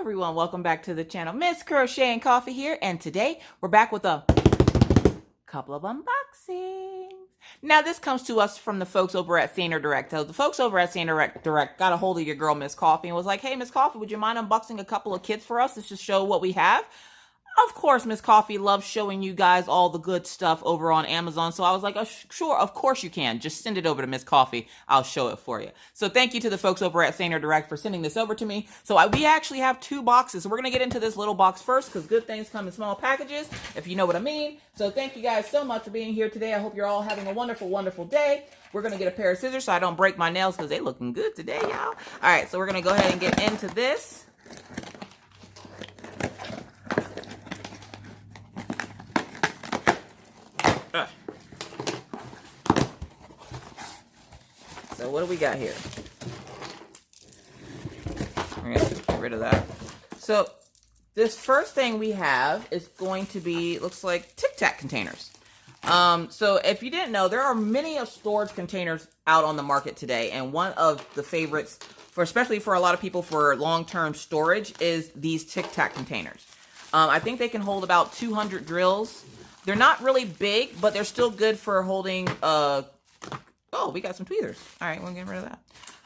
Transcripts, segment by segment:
everyone, welcome back to the channel. Miss Crochet and Coffee here, and today we're back with a couple of unboxings. Now this comes to us from the folks over at Saner Direct. So the folks over at Saner Direct got a hold of your girl Miss Coffee and was like, hey Miss Coffee, would you mind unboxing a couple of kits for us to just show what we have? Of course, Miss Coffee loves showing you guys all the good stuff over on Amazon. So I was like, oh, sure, of course you can. Just send it over to Miss Coffee. I'll show it for you. So thank you to the folks over at Saner Direct for sending this over to me. So we actually have two boxes. So we're going to get into this little box first because good things come in small packages, if you know what I mean. So thank you guys so much for being here today. I hope you're all having a wonderful, wonderful day. We're going to get a pair of scissors so I don't break my nails because they're looking good today, y'all. All right, so we're going to go ahead and get into this. So what do we got here? We're going to get rid of that. So this first thing we have is going to be, looks like Tic Tac containers. So if you didn't know, there are many of storage containers out on the market today. And one of the favorites, especially for a lot of people for long-term storage, is these Tic Tac containers. I think they can hold about 200 drills. They're not really big, but they're still good for holding oh, we got some tweezers. All right, we'll get rid of that.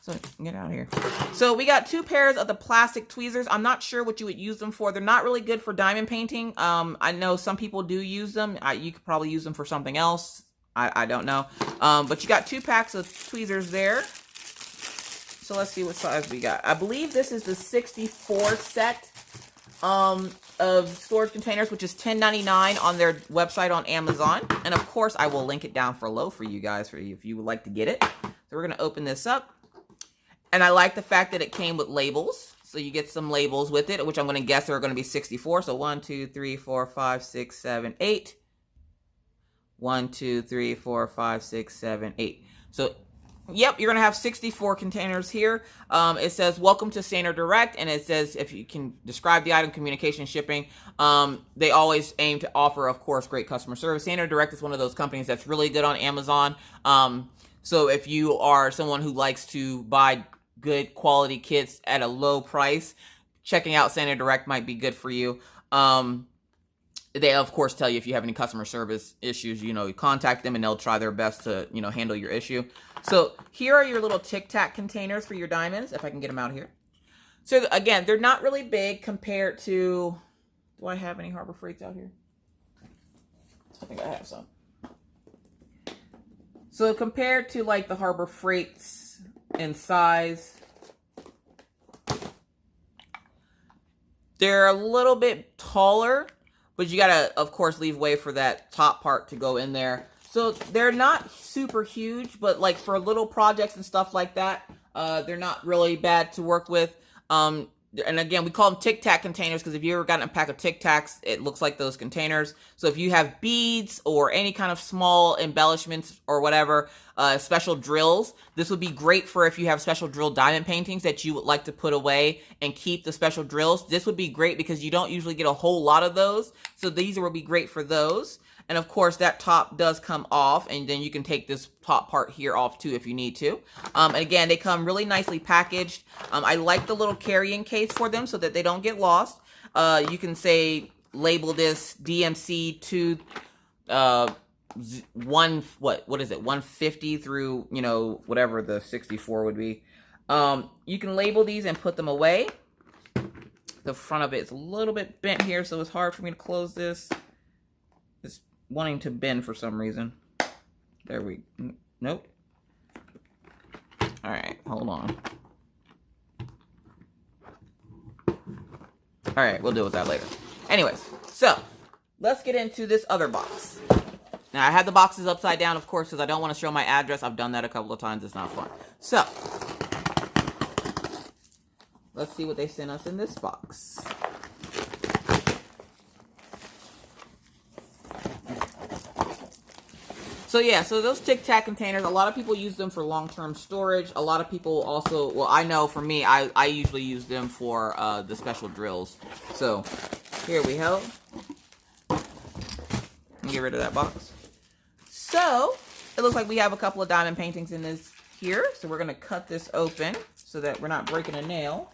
So get out of here. So we got two pairs of the plastic tweezers. I'm not sure what you would use them for. They're not really good for diamond painting. I know some people do use them. You could probably use them for something else. I don't know. But you got two packs of tweezers there. So let's see what size we got. I believe this is the 64 set of storage containers, which is $10.99 on their website on Amazon. And of course, I will link it down below for you guys if you would like to get it. So we're going to open this up. And I like the fact that it came with labels. So you get some labels with it, which I'm going to guess there are going to be 64. So 1, 2, 3, 4, 5, 6, 7, 8. 1, 2, 3, 4, 5, 6, 7, 8. So yep, you're going to have 64 containers here. It says, welcome to Saner Direct. And it says, if you can describe the item, communication, shipping. They always aim to offer, of course, great customer service. Saner Direct is one of those companies that's really good on Amazon. So if you are someone who likes to buy good quality kits at a low price, checking out Saner Direct might be good for you. They, of course, tell you if you have any customer service issues, you contact them and they'll try their best to, handle your issue. So here are your little Tic Tac containers for your diamonds, if I can get them out here. So again, they're not really big compared to, do I have any Harbor Freights out here? I think I have some. So compared to like the Harbor Freights in size, they're a little bit taller. But you gotta, of course, leave way for that top part to go in there. So they're not super huge, but like for little projects and stuff like that, they're not really bad to work with. And again, we call them Tic Tac containers because if you ever gotten a pack of Tic Tacs, it looks like those containers. So if you have beads or any kind of small embellishments or whatever, special drills, this would be great for if you have special drill diamond paintings that you would like to put away and keep the special drills. This would be great because you don't usually get a whole lot of those. So these will be great for those. And of course, that top does come off, and then you can take this top part here off too if you need to. And again, they come really nicely packaged. I like the little carrying case for them so that they don't get lost. You can say, label this DMC to what is it, 150 through, whatever the 64 would be. You can label these and put them away. The front of it is a little bit bent here, so it's hard for me to close this. It's wanting to bend for some reason. There we, nope. All right, hold on. All right, we'll deal with that later. Anyways, so let's get into this other box. Now, I have the boxes upside down, of course, because I don't want to show my address. I've done that a couple of times. It's not fun. So let's see what they sent us in this box. So yeah, so those Tic Tac containers, a lot of people use them for long-term storage. A lot of people also, well, I know for me, I usually use them for the special drills. So here we go. Get rid of that box. So it looks like we have a couple of diamond paintings in this here. So we're going to cut this open so that we're not breaking a nail.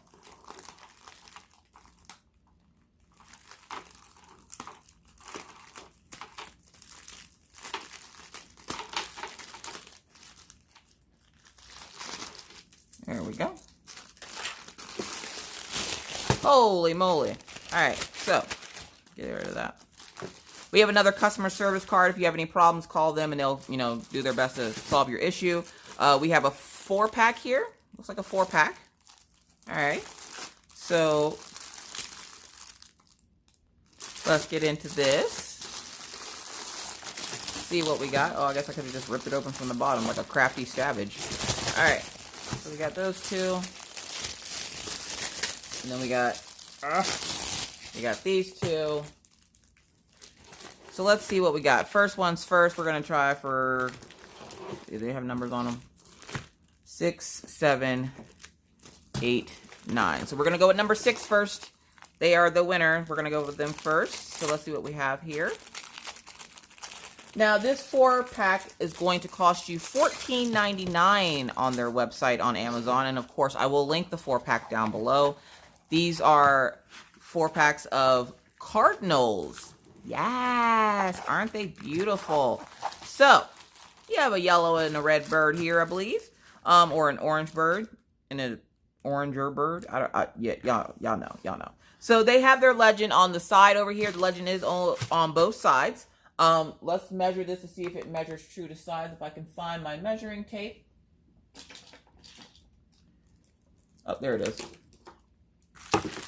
There we go. Holy moly. All right, so get rid of that. We have another customer service card. If you have any problems, call them and they'll, you know, do their best to solve your issue. We have a 4-pack here. Looks like a 4-pack. All right. So let's get into this. See what we got. Oh, I guess I could have just ripped it open from the bottom like a crafty savage. All right. So we got those two. And then we got these two. So let's see what we got. First one's first. We're going to try for, do they have numbers on them? 6, 7, 8, 9. So we're going to go with number 6 first. They are the winner. We're going to go with them first. So let's see what we have here. Now, this 4-pack is going to cost you $14.99 on their website on Amazon. And, of course, I will link the 4-pack down below. These are 4-packs of Cardinals. Yes! Aren't they beautiful? So, you have a yellow and a red bird here, I believe. Or an orange bird and an oranger bird. Yeah, y'all know. So, they have their legend on the side over here. The legend is on both sides. Let's measure this to see if it measures true to size. If I can find my measuring tape. Oh, there it is.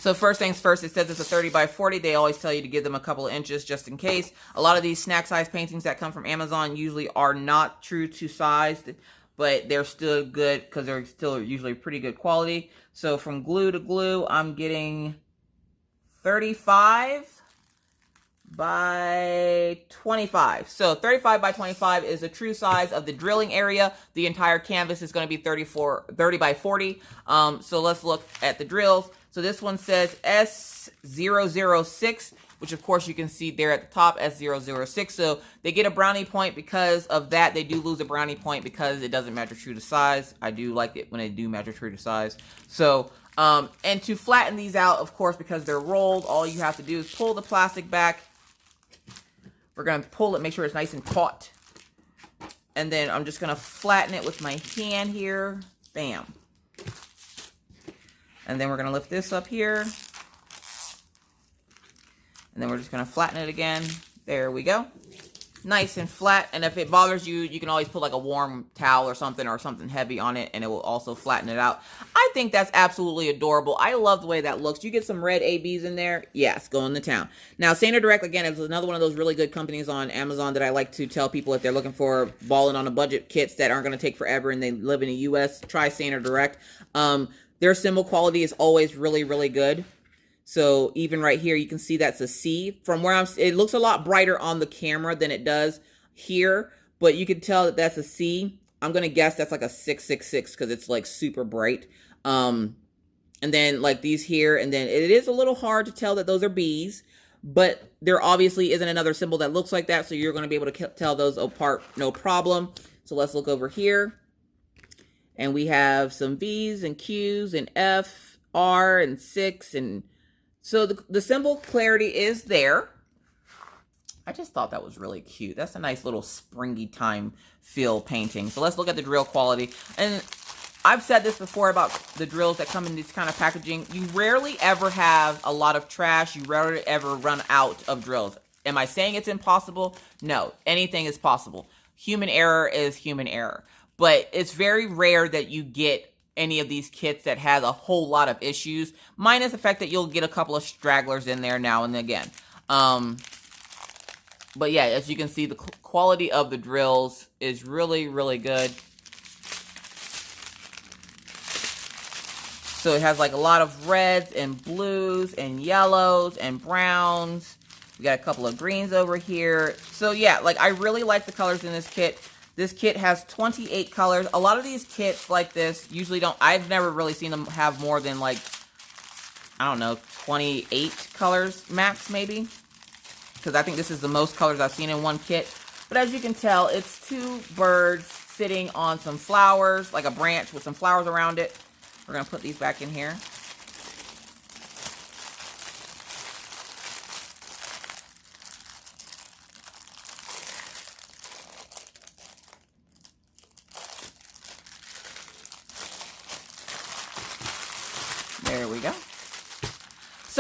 So first things first, it says it's a 30 by 40. They always tell you to give them a couple of inches just in case. A lot of these snack-size paintings that come from Amazon usually are not true to size, but they're still good because they're still usually pretty good quality. So from glue to glue, I'm getting 35 by 25. So 35 by 25 is the true size of the drilling area. The entire canvas is going to be 30 by 40. So let's look at the drills. So this one says S006, which of course you can see there at the top, S006. So they get a brownie point because of that. They do lose a brownie point because it doesn't measure true to size. I do like it when they do measure true to size. So, and to flatten these out, of course, because they're rolled, all you have to do is pull the plastic back. We're going to pull it, make sure it's nice and taut. And then I'm just going to flatten it with my hand here. Bam. And then we're going to lift this up here. And then we're just going to flatten it again. There we go. Nice and flat. And if it bothers you, you can always put like a warm towel or something heavy on it, and it will also flatten it out. I think that's absolutely adorable. I love the way that looks. You get some red ABs in there. Yes, go in the town. Now, Saner Direct, again, is another one of those really good companies on Amazon that I like to tell people if they're looking for balling on a budget kits that aren't going to take forever and they live in the U.S., try Saner Direct. Their symbol quality is always really, really good. So even right here, you can see that's a C. From where it looks a lot brighter on the camera than it does here, but you can tell that that's a C. I'm going to guess that's like a 666 because it's like super bright. And then like these here, and then it is a little hard to tell that those are B's, but there obviously isn't another symbol that looks like that, so you're going to be able to tell those apart, no problem. So let's look over here. And we have some V's and Q's and F, R, and 6. And so the symbol clarity is there. I just thought that was really cute. That's a nice little springy time feel painting. So let's look at the drill quality. And I've said this before about the drills that come in this kind of packaging. You rarely ever have a lot of trash. You rarely ever run out of drills. Am I saying it's impossible? No, anything is possible. Human error is human error. But it's very rare that you get any of these kits that has a whole lot of issues, minus the fact that you'll get a couple of stragglers in there now and again. But yeah, as you can see, the quality of the drills is really, really good. So it has like a lot of reds and blues and yellows and browns. We got a couple of greens over here. So yeah, like I really like the colors in this kit. This kit has 28 colors. A lot of these kits like this usually don't, I've never really seen them have more than like, I don't know, 28 colors max maybe. Because I think this is the most colors I've seen in one kit. But as you can tell, it's 2 birds sitting on some flowers, like a branch with some flowers around it. We're going to put these back in here.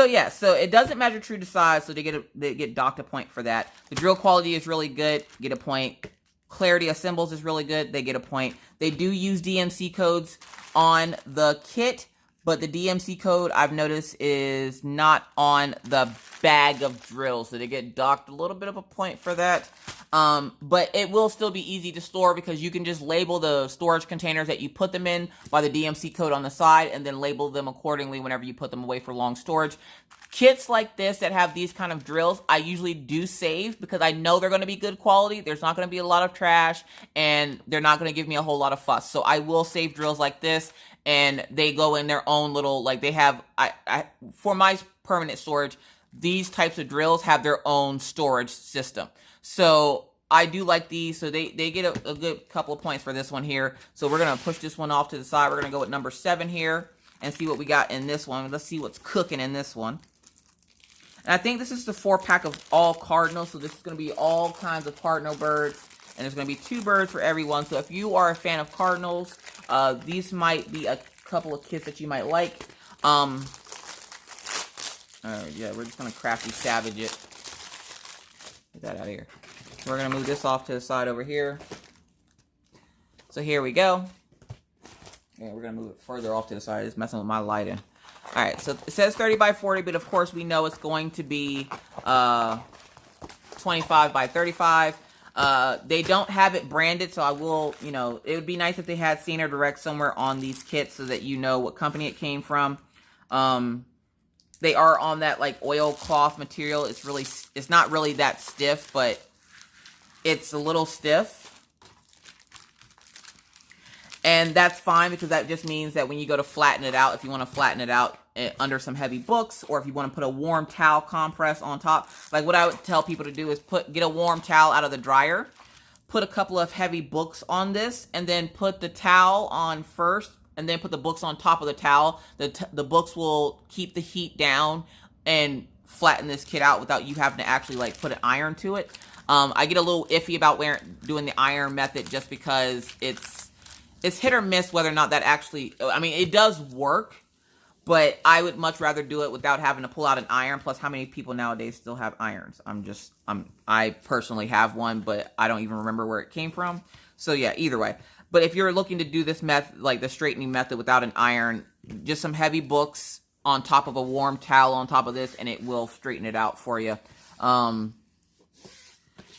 So yeah, so it doesn't measure true to size, so they get docked a point for that. The drill quality is really good, get a point. Clarity of symbols is really good, they get a point. They do use DMC codes on the kit, but the DMC code I've noticed is not on the bag of drills, so they get docked a little bit of a point for that. But it will still be easy to store because you can just label the storage containers that you put them in by the DMC code on the side and then label them accordingly whenever you put them away for long storage. Kits like this that have these kind of drills, I usually do save because I know they're going to be good quality. There's not going to be a lot of trash and they're not going to give me a whole lot of fuss. So I will save drills like this, and they go in their own little, like they have, for my permanent storage, these types of drills have their own storage system. So I do like these, so they get a good couple of points for this one here. So we're going to push this one off to the side. We're going to go with number 7 here and see what we got in this one. Let's see what's cooking in this one. And I think this is the 4-pack of all cardinals, so this is going to be all kinds of cardinal birds, and there's going to be 2 birds for everyone. So if you are a fan of cardinals, these might be a couple of kits that you might like. Yeah, we're just going to crafty savage it. Get that out of here. We're going to move this off to the side over here. So here we go. Yeah, we're going to move it further off to the side. It's messing with my lighting. Alright, so it says 30 by 40, but of course we know it's going to be 25 by 35. They don't have it branded, so I will, you know, it would be nice if they had Scener Direct somewhere on these kits so that you know what company it came from. They are on that, like, oilcloth material. It's not really that stiff, but it's a little stiff. And that's fine because that just means that when you go to flatten it out, if you want to flatten it out under some heavy books, or if you want to put a warm towel compress on top, like what I would tell people to do is get a warm towel out of the dryer, put a couple of heavy books on this, and then put the towel on first, and then put the books on top of the towel. The books will keep the heat down and flatten this kit out without you having to actually like put an iron to it. I get a little iffy about doing the iron method just because it's hit or miss whether or not that actually, I mean, it does work, but I would much rather do it without having to pull out an iron. Plus, how many people nowadays still have irons? I personally have one, but I don't even remember where it came from. So yeah, either way. But if you're looking to do this method, like the straightening method without an iron, just some heavy books on top of a warm towel on top of this, and it will straighten it out for you.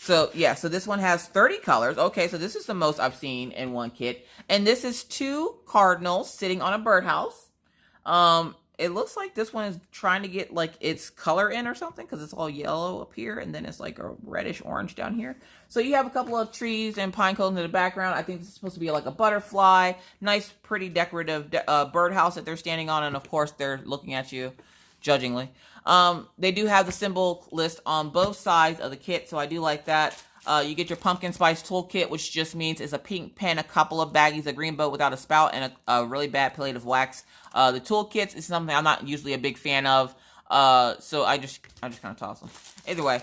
So, yeah, so this one has 30 colors. Okay, so this is the most I've seen in one kit. And this is 2 cardinals sitting on a birdhouse. It looks like this one is trying to get, like, its color in or something because it's all yellow up here, and then it's, like, a reddish-orange down here. So you have a couple of trees and pine cones in the background. I think this is supposed to be, like, a butterfly. Nice, pretty decorative birdhouse that they're standing on, and, of course, they're looking at you judgingly. They do have the symbol list on both sides of the kit, so I do like that. You get your pumpkin spice toolkit, which just means it's a pink pen, a couple of baggies, a green boat without a spout, and a really bad plate of wax. The toolkits is something I'm not usually a big fan of, so I just kind of toss them. Either way,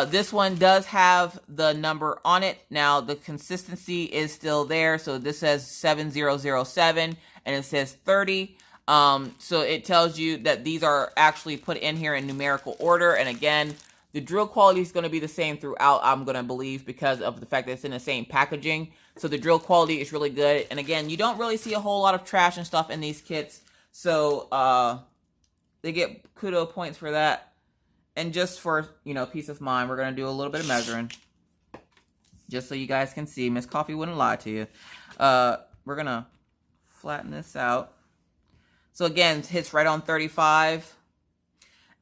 this one does have the number on it. Now, the consistency is still there, so this says 7007, and it says 30. So it tells you that these are actually put in here in numerical order. And again, the drill quality is going to be the same throughout, I'm going to believe, because of the fact that it's in the same packaging. So the drill quality is really good. And again, you don't really see a whole lot of trash and stuff in these kits. So, they get kudo points for that. And just for, you know, peace of mind, we're going to do a little bit of measuring. Just so you guys can see. Miss Coffee wouldn't lie to you. We're going to flatten this out. So again, it hits right on 35.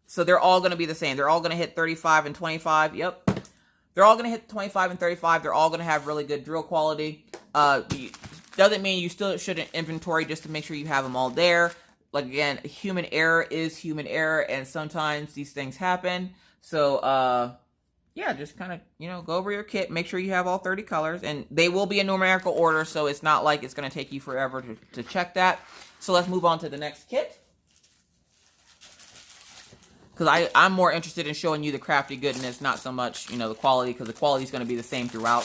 So they're all going to be the same. They're all going to hit 35 and 25. Yep. They're all going to hit 25 and 35. They're all going to have really good drill quality. Doesn't mean you still shouldn't inventory just to make sure you have them all there. Like, again, human error is human error, and sometimes these things happen. So, yeah, just kind of, you know, go over your kit. Make sure you have all 30 colors. And they will be in numerical order, so it's not like it's going to take you forever to check that. So let's move on to the next kit. Because I'm more interested in showing you the crafty goodness, not so much, you know, the quality, because the quality is going to be the same throughout.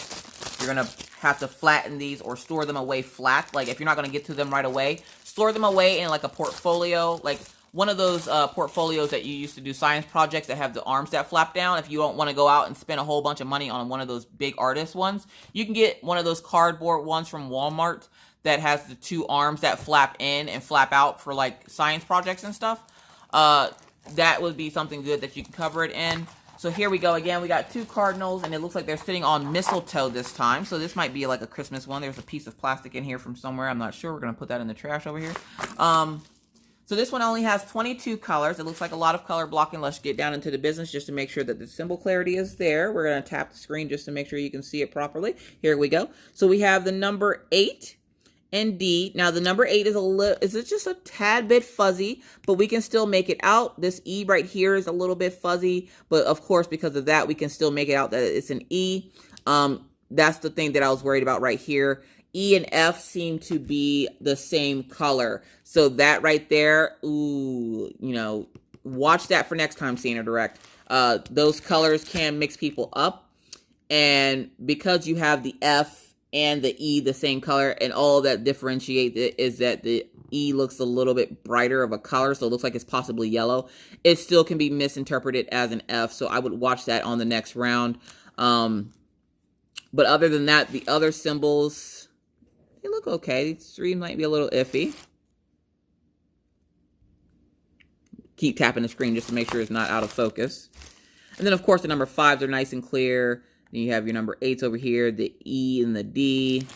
You're going to have to flatten these or store them away flat. Like, if you're not going to get to them right away, store them away in, like, a portfolio. Like, one of those portfolios that you used to do science projects that have the arms that flap down. If you don't want to go out and spend a whole bunch of money on one of those big artist ones, you can get one of those cardboard ones from Walmart that has the two arms that flap in and flap out for like science projects and stuff. That would be something good that you can cover it in. So here we go again. We got two cardinals, and it looks like they're sitting on mistletoe this time. So this might be like a Christmas one. There's a piece of plastic in here from somewhere. I'm not sure. We're going to put that in the trash over here. So this one only has 22 colors. It looks like a lot of color blocking. Let's get down into the business just to make sure that the symbol clarity is there. We're going to tap the screen just to make sure you can see it properly. Here we go. So we have the number 8. ND. Now the number 8 is just a tad bit fuzzy, but we can still make it out. This E right here is a little bit fuzzy, but of course, because of that, we can still make it out that it's an E. That's the thing that I was worried about right here. E and F seem to be the same color. So that right there, ooh, you know, watch that for next time, Santa Direct. Those colors can mix people up. And because you have the F and the E the same color, and all that differentiates it is that the E looks a little bit brighter of a color, so it looks like it's possibly yellow. It still can be misinterpreted as an F, so I would watch that on the next round. But other than that, the other symbols, they look okay. These 3 might be a little iffy. Keep tapping the screen just to make sure it's not out of focus. And then, of course, the number 5s are nice and clear. Then you have your number 8s over here, the E and the D.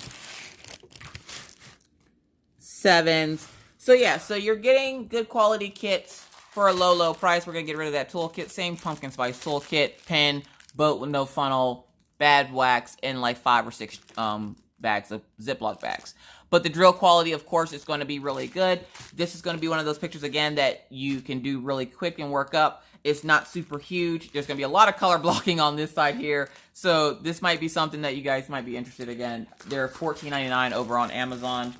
7s. So yeah, so you're getting good quality kits for a low, low price. We're going to get rid of that toolkit. Same pumpkin spice toolkit, pen, boat with no funnel, bad wax, and like 5 or 6 bags of Ziploc bags. But the drill quality, of course, is going to be really good. This is going to be one of those pictures, again, that you can do really quick and work up. It's not super huge. There's going to be a lot of color blocking on this side here. So this might be something that you guys might be interested in. Again, they're $14.99 over on Amazon.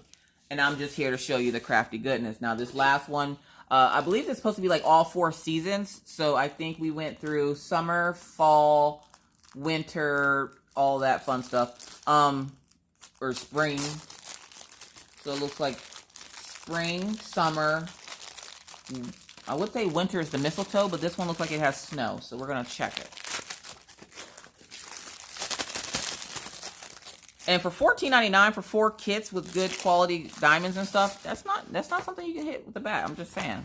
And I'm just here to show you the crafty goodness. Now, this last one, I believe it's supposed to be like all 4 seasons. So I think we went through summer, fall, winter, all that fun stuff. Or spring. So it looks like spring, summer. I would say winter is the mistletoe, but this one looks like it has snow. So we're going to check it. And for $14.99 for 4 kits with good quality diamonds and stuff, that's not something you can hit with the bat. I'm just saying.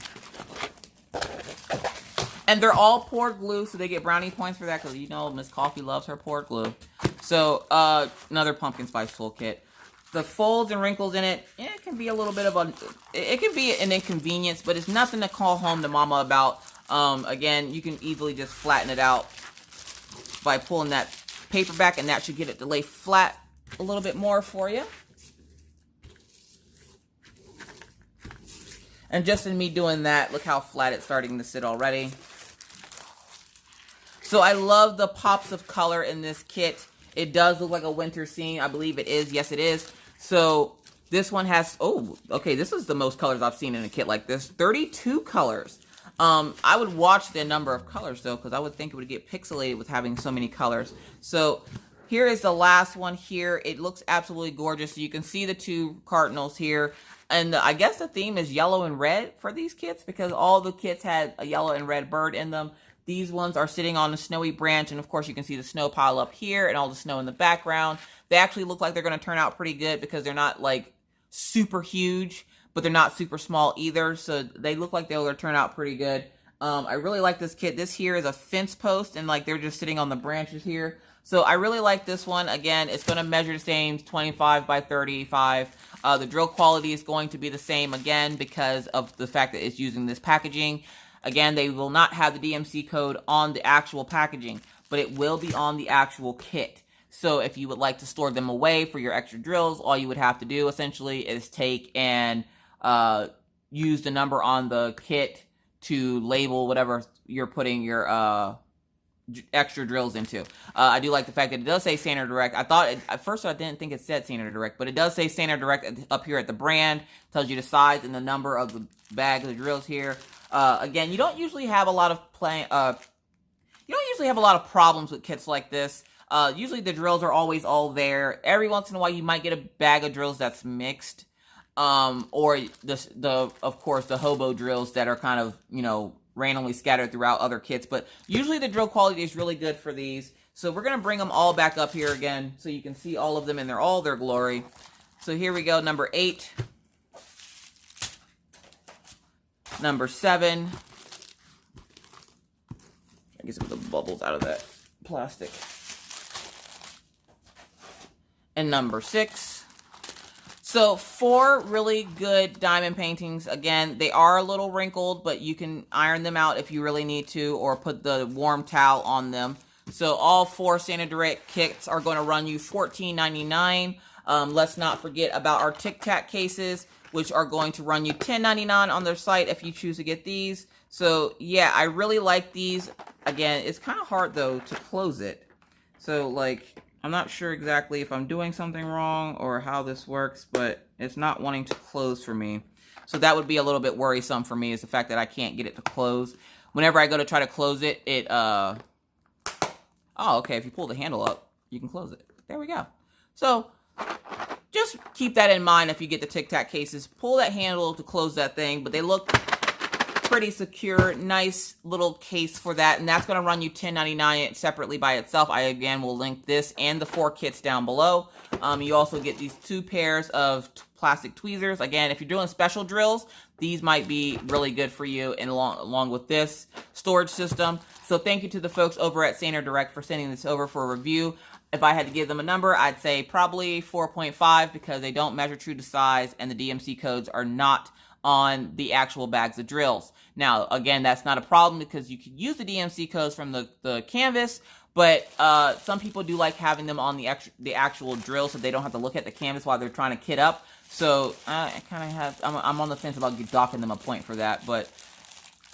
And they're all poured glue, so they get brownie points for that because you know Miss Coffee loves her poured glue. So another pumpkin spice toolkit. The folds and wrinkles in it, it can be a little bit of it can be an inconvenience, but it's nothing to call home to mama about. Again, you can easily just flatten it out by pulling that paper back, and that should get it to lay flat a little bit more for you. And just in me doing that, look how flat it's starting to sit already. So I love the pops of color in this kit. It does look like a winter scene. I believe it is. Yes, it is. So this one has, oh, okay, this is the most colors I've seen in a kit like this. 32 colors. I would watch the number of colors, though, because I would think it would get pixelated with having so many colors. So here is the last one here. It looks absolutely gorgeous. So you can see the 2 cardinals here. And I guess the theme is yellow and red for these kits because all the kits had a yellow and red bird in them. These ones are sitting on a snowy branch, and of course you can see the snow pile up here and all the snow in the background. They actually look like they're going to turn out pretty good because they're not like super huge, but they're not super small either. So they look like they're going to turn out pretty good. I really like this kit. This here is a fence post, and like they're just sitting on the branches here. So I really like this one. Again, it's going to measure the same, 25 by 35. The drill quality is going to be the same again because of the fact that it's using this packaging. Again, they will not have the DMC code on the actual packaging, but it will be on the actual kit. So if you would like to store them away for your extra drills, all you would have to do essentially is take and use the number on the kit to label whatever you're putting your extra drills into. I do like the fact that it does say Santa Direct. I thought, at first I didn't think it said Santa Direct, but it does say Santa Direct up here at the brand. Tells you the size and the number of the bag of the drills here. Again, you don't usually have a lot of problems with kits like this. Usually the drills are always all there. Every once in a while you might get a bag of drills that's mixed. or of course the hobo drills that are kind of, you know, randomly scattered throughout other kits. But usually the drill quality is really good for these. So we're going to bring them all back up here again so you can see all of them in all their glory. So here we go, number 8. Number 7. I get some of the bubbles out of that plastic. And number 6. So 4 really good diamond paintings. Again, they are a little wrinkled, but you can iron them out if you really need to, or put the warm towel on them. So all 4 Standard Direct kits are going to run you $14.99. Let's not forget about our Tic Tac cases, which are going to run you $10.99 on their site if you choose to get these. So yeah, I really like these. Again, it's kind of hard though to close it. So like, I'm not sure exactly if I'm doing something wrong or how this works, but it's not wanting to close for me. So that would be a little bit worrisome for me, is the fact that I can't get it to close. Whenever I go to try to close it, oh, okay, if you pull the handle up, you can close it. There we go. So just keep that in mind if you get the Tic Tac cases. Pull that handle to close that thing, but they look pretty secure. Nice little case for that, and that's going to run you $10.99 separately by itself. I again will link this and the 4 kits down below. You also get these 2 pairs of plastic tweezers. Again, if you're doing special drills, these might be really good for you, and along with this storage system. So thank you to the folks over at Standard Direct for sending this over for a review. If I had to give them a number, I'd say probably 4.5, because they don't measure true to size and the DMC codes are not on the actual bags of drills. Now, again, that's not a problem, because you can use the DMC codes from the canvas, but some people do like having them on the actual drill, so they don't have to look at the canvas while they're trying to kit up. So I kind of have, I'm on the fence about docking them a point for that, but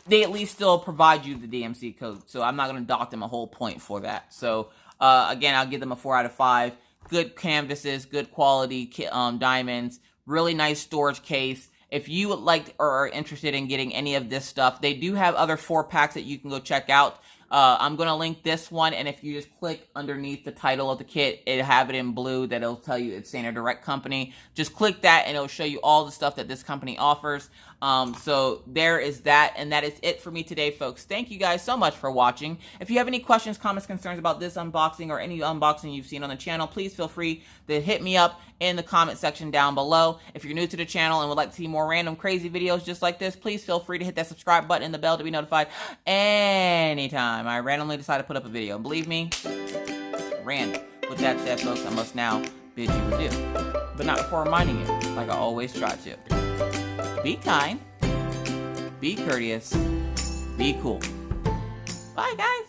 they at least still provide you the DMC code, so I'm not going to dock them a whole point for that. So again, I'll give them a 4 out of 5. Good canvases, good quality diamonds, really nice storage case. If you would like or are interested in getting any of this stuff, they do have other 4-packs that you can go check out. I'm going to link this one, and if you just click underneath the title of the kit, it'll have it in blue that it'll tell you it's Standard Direct Company. Just click that, and it'll show you all the stuff that this company offers. So there is that, and that is it for me today, folks. Thank you guys so much for watching. If you have any questions, comments, concerns about this unboxing or any unboxing you've seen on the channel, please feel free to hit me up in the comment section down below. If you're new to the channel and would like to see more random crazy videos just like this, please feel free to hit that subscribe button and the bell to be notified anytime I randomly decide to put up a video. And believe me, random. With that said, folks, I must now bid you adieu, but not before reminding you, like I always try to, be kind, be courteous, be cool. Bye, guys.